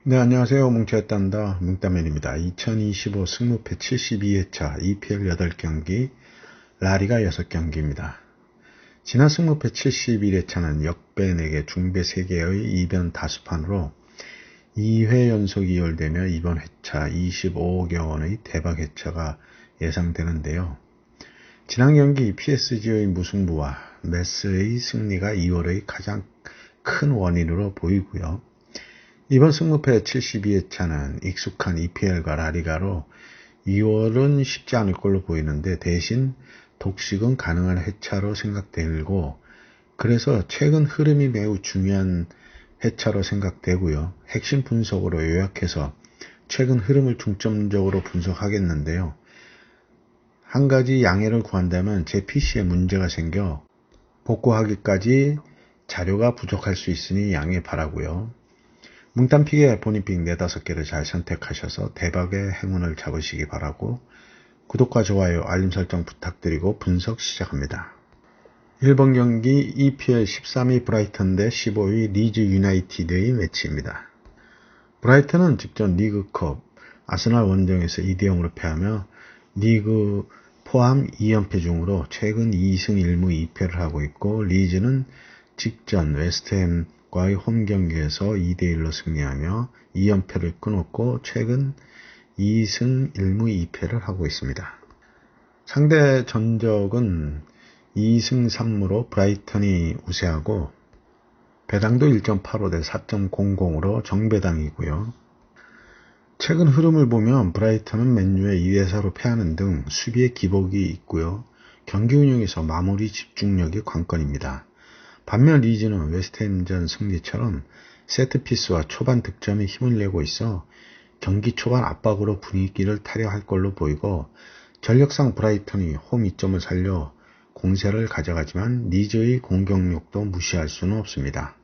네, 안녕하세요. 뭉쳤단다. 뭉따맨입니다. 2025 승무패 72회차 EPL 8경기, 라리가 6경기입니다. 지난 승무패 71회차는 역배 4개, 중배 3개의 이변 다수판으로 2회 연속 이열되며 이번 회차 25억 원의 대박 회차가 예상되는데요. 지난 경기 PSG의 무승부와 메스의 승리가 2월의 가장 큰 원인으로 보이고요. 이번 승무패 72회차는 익숙한 EPL과 라리가로 2월은 쉽지 않을 걸로 보이는데 대신 독식은 가능한 회차로 생각되고, 그래서 최근 흐름이 매우 중요한 회차로 생각되고요. 핵심 분석으로 요약해서 최근 흐름을 중점적으로 분석하겠는데요. 한 가지 양해를 구한다면 제 PC에 문제가 생겨 복구하기까지 자료가 부족할 수 있으니 양해 바라고요. 뭉딴픽에 본인픽 4-5개를 잘 선택하셔서 대박의 행운을 잡으시기 바라고, 구독과 좋아요, 알림 설정 부탁드리고 분석 시작합니다. 1번 경기 EPL 13위 브라이턴 대 15위 리즈 유나이티드의 매치입니다. 브라이턴은 직전 리그컵 아스날 원정에서 2대0으로 패하며 리그 포함 2연패 중으로 최근 2승 1무 2패를 하고 있고, 리즈는 직전 웨스트햄과의 홈경기에서 2대1로 승리하며 2연패를 끊었고 최근 2승 1무 2패를 하고 있습니다. 상대 전적은 2승 3무로 브라이턴이 우세하고 배당도 1.85 대 4.00으로 정배당이고요. 최근 흐름을 보면 브라이턴은 맨유에 2대4로 패하는 등 수비에 기복이 있고요. 경기 운영에서 마무리 집중력이 관건입니다. 반면 리즈는 웨스트햄전 승리처럼 세트피스와 초반 득점에 힘을 내고 있어 경기 초반 압박으로 분위기를 타려 할 걸로 보이고, 전력상 브라이턴이 홈 이점을 살려 공세를 가져가지만 리즈의 공격력도 무시할 수는 없습니다.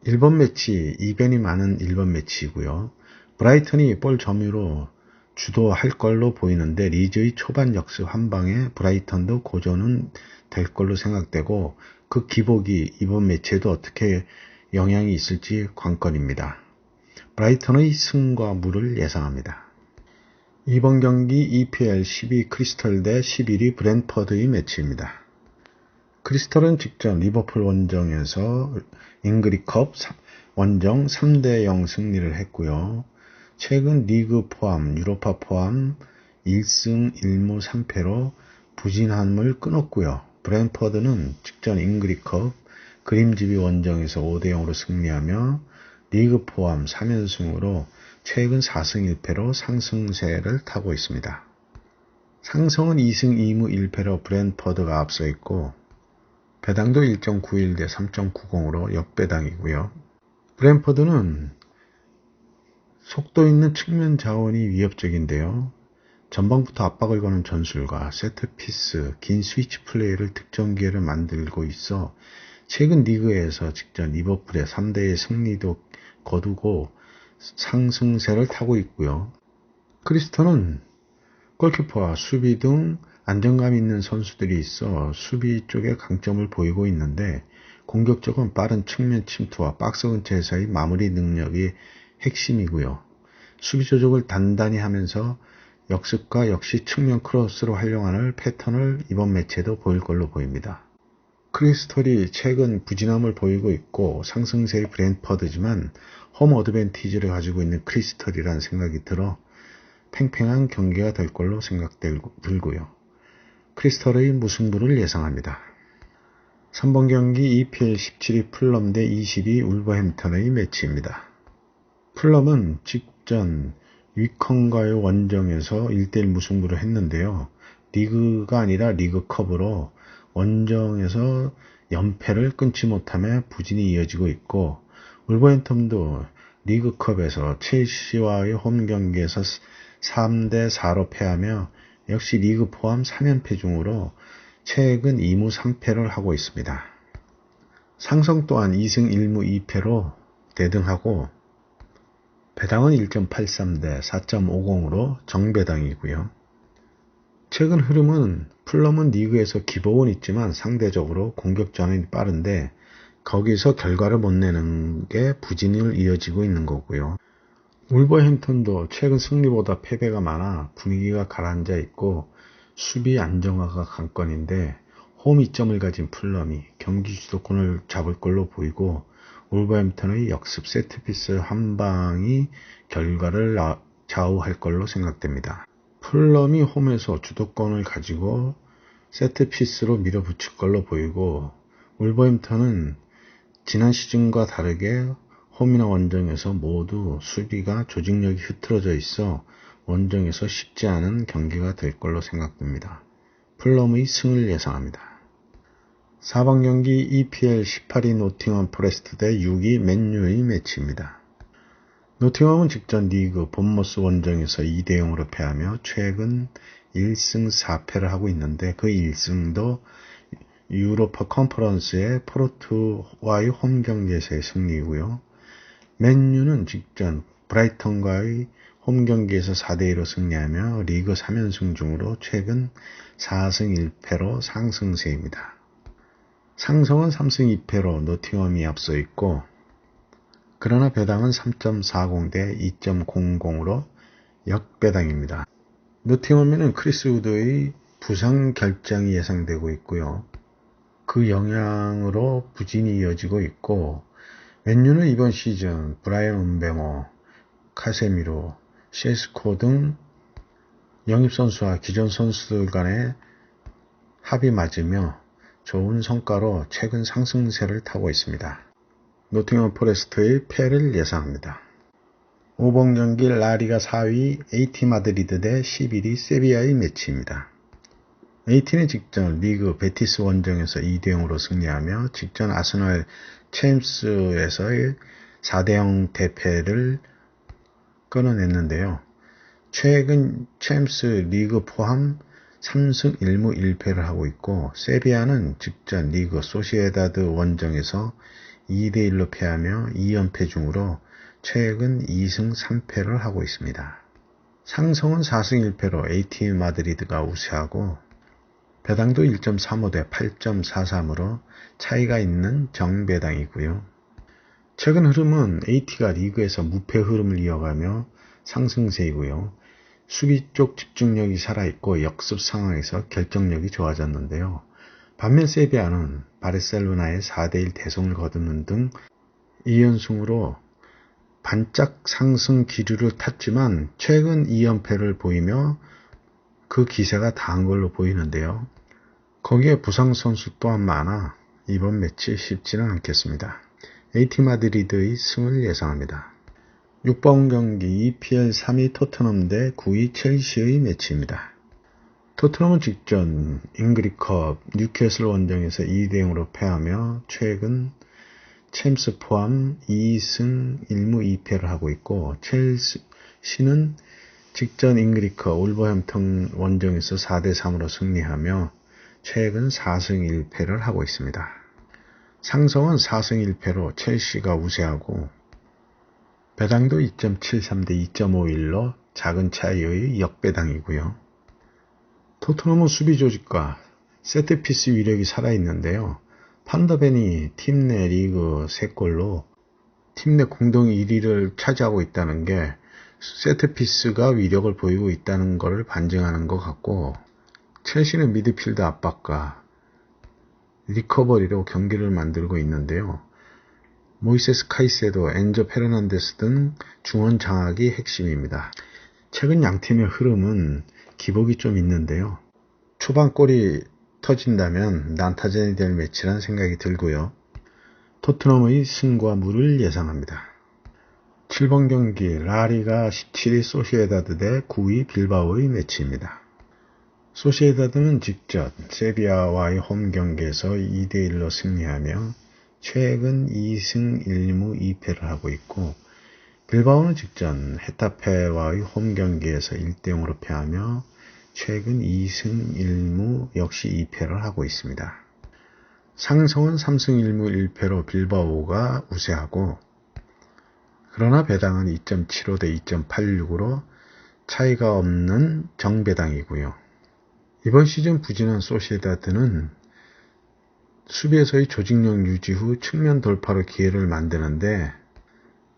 1번 매치, 이변이 많은 1번 매치이고요. 브라이턴이 볼 점유로 주도할 걸로 보이는데 리즈의 초반 역습 한 방에 브라이턴도 고전은 될 걸로 생각되고, 그 기복이 이번 매치에도 어떻게 영향이 있을지 관건입니다. 브라이턴의 승과 무를 예상합니다. 이번 경기 EPL 12위 크리스털 대 11위 브랜퍼드의 매치입니다. 크리스털은 직전 리버풀 원정에서 잉그리컵 원정 3대0 승리를 했고요. 최근 리그 포함 유로파 포함 1승 1무 3패로 부진함을 끊었고요. 브랜퍼드는 직전 잉그리컵 그림즈비 원정에서 5대0으로 승리하며 리그 포함 3연승으로 최근 4승 1패로 상승세를 타고 있습니다. 상성은 2승 2무 1패로 브랜퍼드가 앞서 있고 배당도 1.91 대 3.90으로 역배당이고요. 브랜퍼드는 속도 있는 측면 자원이 위협적인데요. 전방부터 압박을 거는 전술과 세트피스, 긴 스위치 플레이를 득점 기회를 만들고 있어 최근 리그에서 직전 리버풀의 3대1 승리도 거두고 상승세를 타고 있고요. 크리스턴은 골키퍼와 수비 등 안정감 있는 선수들이 있어 수비 쪽에 강점을 보이고 있는데, 공격적은 빠른 측면 침투와 박스 근처에서의 마무리 능력이 핵심이고요. 수비 조직을 단단히 하면서 역습과 역시 측면 크로스로 활용하는 패턴을 이번 매치에도 보일 걸로 보입니다. 크리스털이 최근 부진함을 보이고 있고 상승세의 브랜퍼드지만 홈 어드밴티지를 가지고 있는 크리스털이란 생각이 들어 팽팽한 경기가 될 걸로 생각들고요. 크리스털의 무승부를 예상합니다. 3번 경기 EPL 17위 풀럼 대 22위 울버햄턴의 매치입니다. 풀럼은 직전 위컨과의 원정에서 1대1 무승부를 했는데요. 리그가 아니라 리그컵으로 원정에서 연패를 끊지 못하며 부진이 이어지고 있고, 울버햄턴도 리그컵에서 첼시와의 홈경기에서 3대4로 패하며 역시 리그 포함 3연패 중으로 최근 2무 3패를 하고 있습니다. 상성 또한 2승 1무 2패로 대등하고 배당은 1.83 대 4.50으로 정배당이고요. 최근 흐름은 풀럼은 리그에서 기복은 있지만 상대적으로 공격 전환이 빠른데 거기서 결과를 못 내는 게 부진을 이어지고 있는 거고요. 울버햄튼도 최근 승리보다 패배가 많아 분위기가 가라앉아 있고 수비 안정화가 관건인데 홈 이점을 가진 풀럼이 경기 주도권을 잡을 걸로 보이고 울버햄튼의 역습 세트피스 한 방이 결과를 좌우할 걸로 생각됩니다. 풀럼이 홈에서 주도권을 가지고 세트피스로 밀어붙일 걸로 보이고 울버햄튼은 지난 시즌과 다르게 홈이나 원정에서 모두 수비가 조직력이 흐트러져 있어 원정에서 쉽지 않은 경기가 될 걸로 생각됩니다. 풀럼의 승을 예상합니다. 4번 경기 EPL 18위 노팅엄 포레스트 대 6위 맨유의 매치입니다. 노팅엄은 직전 리그 본머스 원정에서 2대0으로 패하며 최근 1승 4패를 하고 있는데 그 1승도 유로파 컨퍼런스의 포르투와의 홈 경기에서의 승리이고요. 맨유는 직전 브라이턴과의 홈 경기에서 4대2로 승리하며 리그 3연승 중으로 최근 4승 1패로 상승세입니다. 상성은 3승 2패로 노팅엄이 앞서 있고 그러나 배당은 3.40 대 2.00으로 역배당입니다. 노팅엄에는 크리스 우드의 부상 결장이 예상되고 있고요. 그 영향으로 부진이 이어지고 있고 맨유는 이번 시즌 브라이언 음베모, 카세미로, 셰스코 등 영입선수와 기존 선수들 간의 합이 맞으며 좋은 성과로 최근 상승세를 타고 있습니다. 노팅엄 포레스트의 패를 예상합니다. 5번 경기 라리가 4위 AT 마드리드 대 11위 세비야의 매치입니다. AT는 직전 리그 베티스 원정에서 2대0으로 승리하며 직전 아스널 챔스에서의 4대0 대패를 끊어냈는데요. 최근 챔스 리그 포함 3승 1무 1패를 하고 있고 세비야는 직전 리그 소시에다드 원정에서 2대1로 패하며 2연패 중으로 최근 2승 3패를 하고 있습니다. 상성은 4승 1패로 AT 마드리드가 우세하고 배당도 1.35 대 8.43으로 차이가 있는 정배당이고요. 최근 흐름은 AT가 리그에서 무패 흐름을 이어가며 상승세이고요. 수비 쪽 집중력이 살아있고 역습 상황에서 결정력이 좋아졌는데요. 반면 세비야는 바르셀로나의 4대1 대승을 거두는 등 2연승으로 반짝 상승 기류를 탔지만 최근 2연패를 보이며 그 기세가 다한 걸로 보이는데요. 거기에 부상 선수 또한 많아 이번 매치 쉽지는 않겠습니다. AT 마드리드의 승을 예상합니다. 6번 경기 EPL 3위 토트넘 대 9위 첼시의 매치입니다. 토트넘은 직전 잉그리컵 뉴캐슬 원정에서 2대0으로 패하며 최근 챔스 포함 2승 1무 2패를 하고 있고 첼시는 직전 잉그리컵 울버햄튼 원정에서 4대3으로 승리하며 최근 4승 1패를 하고 있습니다. 상성은 4승 1패로 첼시가 우세하고 배당도 2.73 대 2.51로 작은 차이의 역배당이고요. 토트넘은 수비 조직과 세트피스 위력이 살아있는데요. 판더벤이 팀 내 리그 3골로 팀 내 공동 1위를 차지하고 있다는 게 세트피스가 위력을 보이고 있다는 것을 반증하는 것 같고 첼시는 미드필드 압박과 리커버리로 경기를 만들고 있는데요. 모이세스 카이세도, 엔조 페르난데스 등 중원 장악이 핵심입니다. 최근 양팀의 흐름은 기복이 좀 있는데요. 초반 골이 터진다면 난타전이 될 매치란 생각이 들고요. 토트넘의 승과 무를 예상합니다. 7번 경기 라리가 17위 소시에다드 대 9위 빌바오의 매치입니다. 소시에다드는 직전 세비야와의 홈 경기에서 2대1로 승리하며 최근 2승 1무 2패를 하고 있고 빌바오는 직전 헤타페와의 홈 경기에서 1대0으로 패하며 최근 2승 1무 역시 2패를 하고 있습니다. 상성은 3승 1무 1패로 빌바오가 우세하고 그러나 배당은 2.75 대 2.86으로 차이가 없는 정배당이고요. 이번 시즌 부진한 소시에다드는 수비에서의 조직력 유지 후 측면 돌파로 기회를 만드는데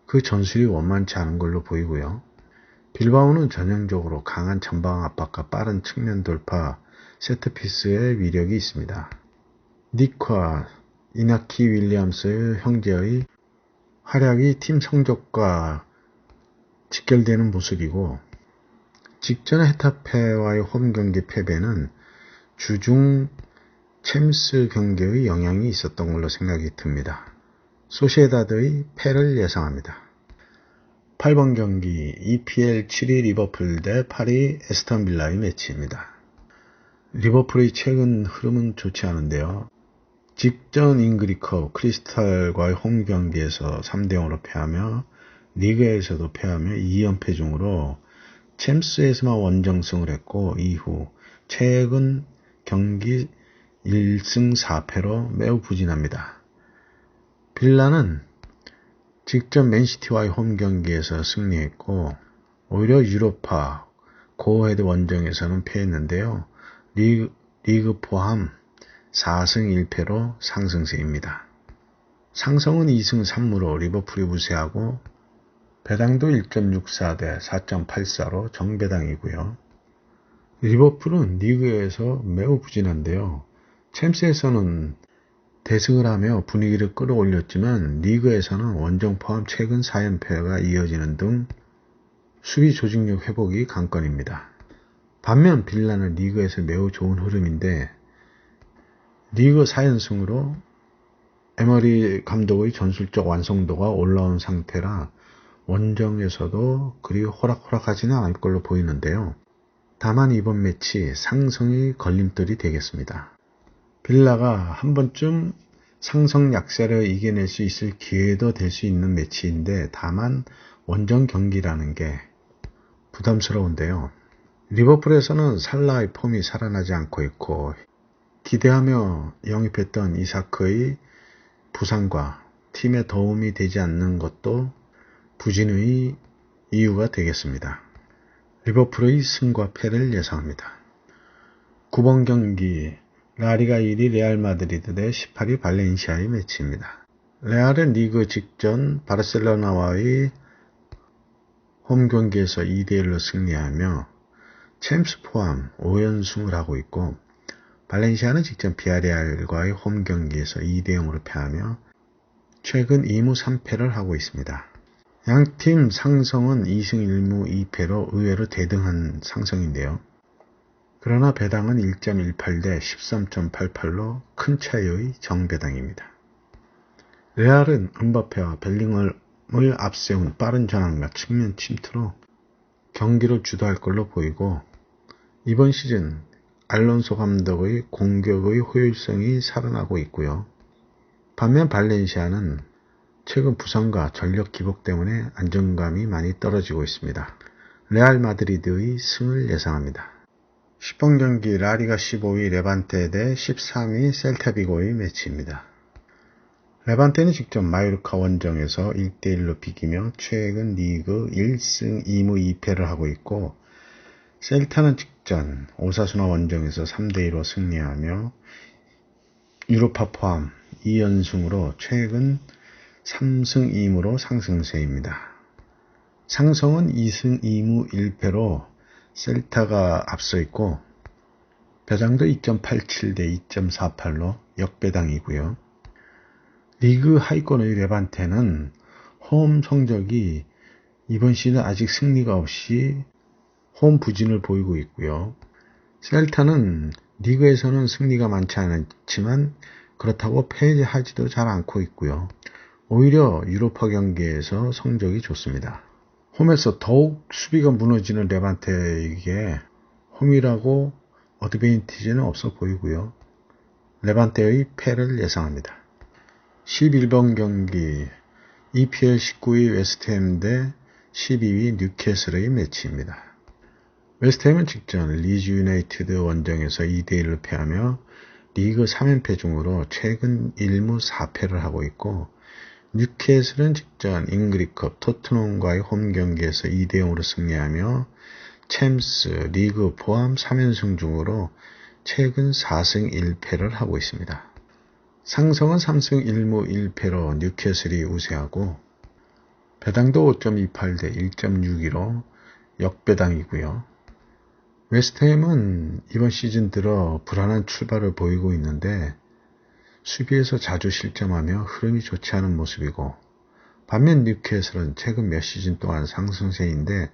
그 전술이 원만치 않은 걸로 보이고요. 빌바오는 전형적으로 강한 전방 압박과 빠른 측면 돌파, 세트피스의 위력이 있습니다. 닉과 이나키 윌리엄스의 형제의 활약이 팀 성적과 직결되는 모습이고, 직전 헤타페와의 홈 경기 패배는 주중 챔스 경기의 영향이 있었던 걸로 생각이 듭니다. 소시에다드의 패를 예상합니다. 8번 경기 EPL 7위 리버풀 대 8위 에스턴 빌라의 매치입니다. 리버풀의 최근 흐름은 좋지 않은데요. 직전 잉그리컵 크리스탈과의 홈 경기에서 3대0으로 패하며 리그에서도 패하며 2연패 중으로 챔스에서만 원정승을 했고, 이후 최근 경기 1승 4패로 매우 부진합니다. 빌라는 직전 맨시티와의 홈 경기에서 승리했고, 오히려 유로파 고헤드 원정에서는 패했는데요. 리그 포함 4승 1패로 상승세입니다. 상성은 2승 3무로 리버풀이 우세하고, 배당도 1.64 대 4.84로 정배당이고요. 리버풀은 리그에서 매우 부진한데요. 챔스에서는 대승을 하며 분위기를 끌어올렸지만 리그에서는 원정 포함 최근 4연패가 이어지는 등 수비 조직력 회복이 관건입니다. 반면 빌라는 리그에서 매우 좋은 흐름인데, 리그 4연승으로 에머리 감독의 전술적 완성도가 올라온 상태라 원정에서도 그리 호락호락하지는 않을 걸로 보이는데요. 다만 이번 매치 상승이 걸림돌이 되겠습니다. 빌라가 한 번쯤 상성 약세를 이겨낼 수 있을 기회도 될 수 있는 매치인데, 다만 원정 경기라는 게 부담스러운데요. 리버풀에서는 살라의 폼이 살아나지 않고 있고, 기대하며 영입했던 이사크의 부상과 팀에 도움이 되지 않는 것도 부진의 이유가 되겠습니다. 리버풀의 승과 패를 예상합니다. 9번 경기 라리가 1위 레알 마드리드 대 18위 발렌시아의 매치입니다. 레알은 리그 직전 바르셀로나와의 홈 경기에서 2대1로 승리하며 챔스 포함 5연승을 하고 있고, 발렌시아는 직전 비아레알과의 홈 경기에서 2대0으로 패하며 최근 2무 3패를 하고 있습니다. 양팀 상성은 2승 1무 2패로 의외로 대등한 상성인데요. 그러나 배당은 1.18 대 13.88로 큰 차이의 정배당입니다. 레알은 음바페와 벨링엄을 앞세운 빠른 전환과 측면 침투로 경기를 주도할 걸로 보이고, 이번 시즌 알론소 감독의 공격의 효율성이 살아나고 있고요. 반면 발렌시아는 최근 부상과 전력 기복 때문에 안정감이 많이 떨어지고 있습니다. 레알 마드리드의 승을 예상합니다. 10번 경기 라리가 15위 레반테 대 13위 셀타비고의 매치입니다. 레반테는 직전 마요르카 원정에서 1대1로 비기며 최근 리그 1승 2무 2패를 하고 있고, 셀타는 직전 오사수나 원정에서 3대2로 승리하며 유로파 포함 2연승으로 최근 3승 2무로 상승세입니다. 상성은 2승 2무 1패로 셀타가 앞서 있고, 배당도 2.87 대 2.48로 역배당이고요. 리그 하위권의 레반테는 홈 성적이 이번 시즌 아직 승리가 없이 홈 부진을 보이고 있고요. 셀타는 리그에서는 승리가 많지 않지만 그렇다고 패하지도 잘 않고 있고요. 오히려 유로파 경기에서 성적이 좋습니다. 홈에서 더욱 수비가 무너지는 레반테에게 홈이라고 어드밴티지는 없어 보이고요. 레반테의 패를 예상합니다. 11번 경기 EPL 19위 웨스트햄 대 12위 뉴캐슬의 매치입니다. 웨스트햄은 직전 리즈 유나이티드 원정에서 2대1로 패하며 리그 3연패 중으로 최근 1무 4패를 하고 있고, 뉴캐슬은 직전 잉그리컵 토트넘과의 홈 경기에서 2대0으로 승리하며 챔스 리그 포함 3연승 중으로 최근 4승 1패를 하고 있습니다. 상성은 3승 1무 1패로 뉴캐슬이 우세하고, 배당도 5.28 대 1.62로 역배당이고요. 웨스트햄은 이번 시즌 들어 불안한 출발을 보이고 있는데 수비에서 자주 실점하며 흐름이 좋지 않은 모습이고, 반면 뉴캐슬은 최근 몇 시즌 동안 상승세인데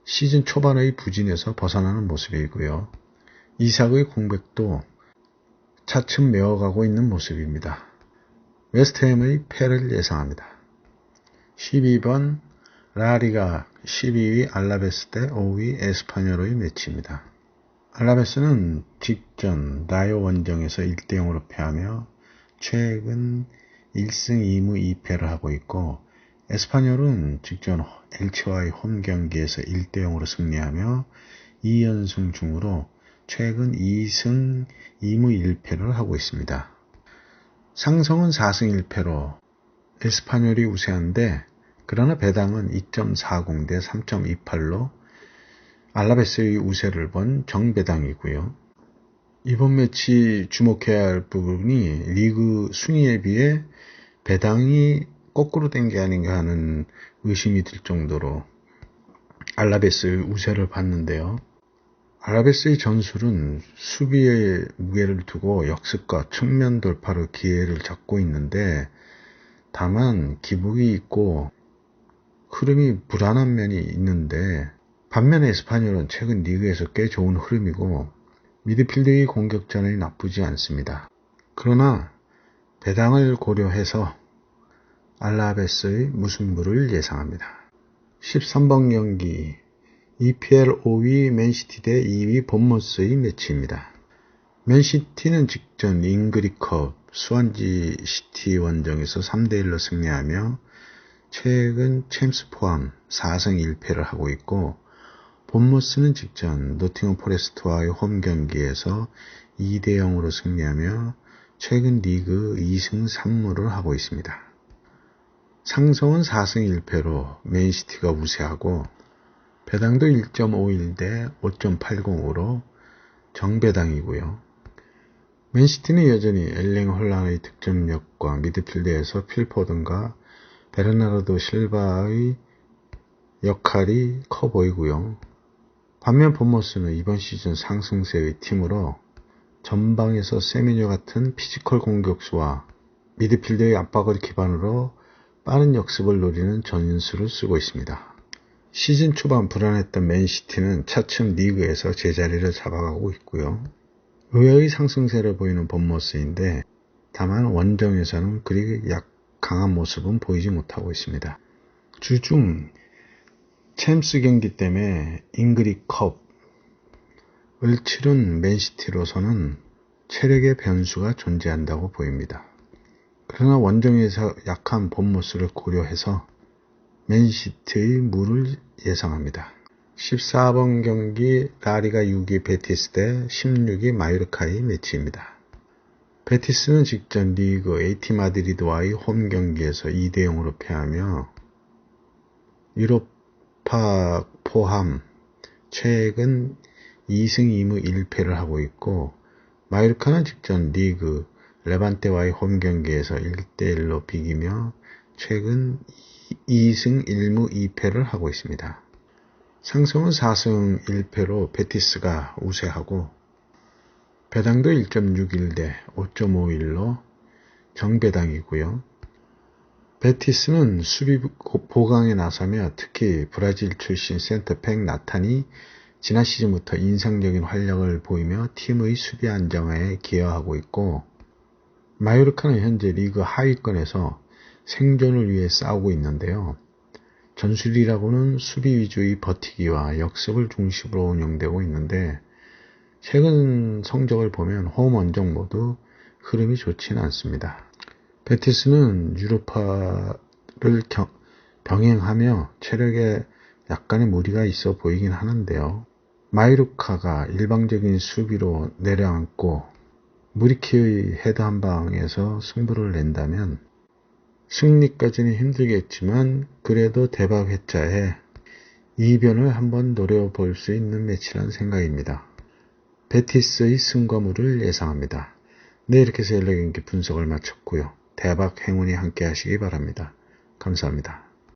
시즌 초반의 부진에서 벗어나는 모습이고요. 이삭의 공백도 차츰 메어가고 있는 모습입니다. 웨스트햄의 패를 예상합니다. 12번 라리가 12위 알라베스 대 5위 에스파뇰의 매치입니다. 알라베스는 직전 라요 원정에서 1대0으로 패하며 최근 1승 2무 2패를 하고 있고, 에스파뇰은 직전 엘체와의 홈 경기에서 1대0으로 승리하며 2연승 중으로 최근 2승 2무 1패를 하고 있습니다. 상성은 4승 1패로 에스파뇰이 우세한데, 그러나 배당은 2.40 대 3.28로 알라베스의 우세를 본 정배당이고요. 이번 매치 주목해야 할 부분이 리그 순위에 비해 배당이 거꾸로 된 게 아닌가 하는 의심이 들 정도로 알라베스의 우세를 봤는데요. 알라베스의 전술은 수비에 무게를 두고 역습과 측면 돌파로 기회를 잡고 있는데, 다만 기복이 있고 흐름이 불안한 면이 있는데, 반면에 에스파뇰은 최근 리그에서 꽤 좋은 흐름이고 미드필드의 공격전이 나쁘지 않습니다. 그러나 배당을 고려해서 알라베스의 무승부를 예상합니다. 13번 경기 EPL 5위 맨시티 대 2위 본머스의 매치입니다. 맨시티는 직전 잉그리컵 스완지 시티 원정에서 3대1로 승리하며 최근 챔스 포함 4승 1패를 하고 있고, 본머스는 직전 노팅엄 포레스트와의 홈 경기에서 2대0으로 승리하며 최근 리그 2승 3무를 하고 있습니다. 상성은 4승 1패로 맨시티가 우세하고, 배당도 1.51 대 5.80으로 정배당이고요. 맨시티는 여전히 엘링 홀란의 득점력과 미드필드에서 필포든과 베르나르도 실바의 역할이 커 보이고요. 반면 본머스는 이번 시즌 상승세의 팀으로 전방에서 세미뉴 같은 피지컬 공격수와 미드필드의 압박을 기반으로 빠른 역습을 노리는 전술을 쓰고 있습니다. 시즌 초반 불안했던 맨시티는 차츰 리그에서 제자리를 잡아가고 있고요. 의외의 상승세를 보이는 본머스인데, 다만 원정에서는 그리 강한 모습은 보이지 못하고 있습니다. 주중 챔스 경기 때문에 잉그리컵을 치른 맨시티로서는 체력의 변수가 존재한다고 보입니다. 그러나 원정에서 약한 본머스를 고려해서 맨시티의 무를 예상합니다. 14번 경기 라리가 6위 베티스 대 16위 마요르카의 매치입니다. 베티스는 직전 리그 AT 마드리드와의 홈 경기에서 2대0으로 패하며 유로파 포함 최근 2승 2무 1패를 하고 있고, 마요르카는 직전 리그 레반테와의 홈 경기에서 1대1로 비기며 최근 2승 1무 2패를 하고 있습니다. 상성은 4승 1패로 베티스가 우세하고, 배당도 1.61 대 5.51로 정배당이고요. 베티스는 수비 보강에 나서며 특히 브라질 출신 센터백 나탄이 지난 시즌부터 인상적인 활약을 보이며 팀의 수비 안정화에 기여하고 있고, 마요르카는 현재 리그 하위권에서 생존을 위해 싸우고 있는데요. 전술이라고는 수비 위주의 버티기와 역습을 중심으로 운영되고 있는데, 최근 성적을 보면 홈 원정 모두 흐름이 좋지는 않습니다. 베티스는 유로파를 병행하며 체력에 약간의 무리가 있어 보이긴 하는데요. 마요르카가 일방적인 수비로 내려앉고 무리키의 헤드 한 방에서 승부를 낸다면 승리까지는 힘들겠지만 그래도 대박 회차에 이변을 한번 노려볼 수 있는 매치란 생각입니다. 베티스의 승과무를 예상합니다. 네, 이렇게 해서 연락 경기 분석을 마쳤고요. 대박 행운이 함께 하시기 바랍니다. 감사합니다.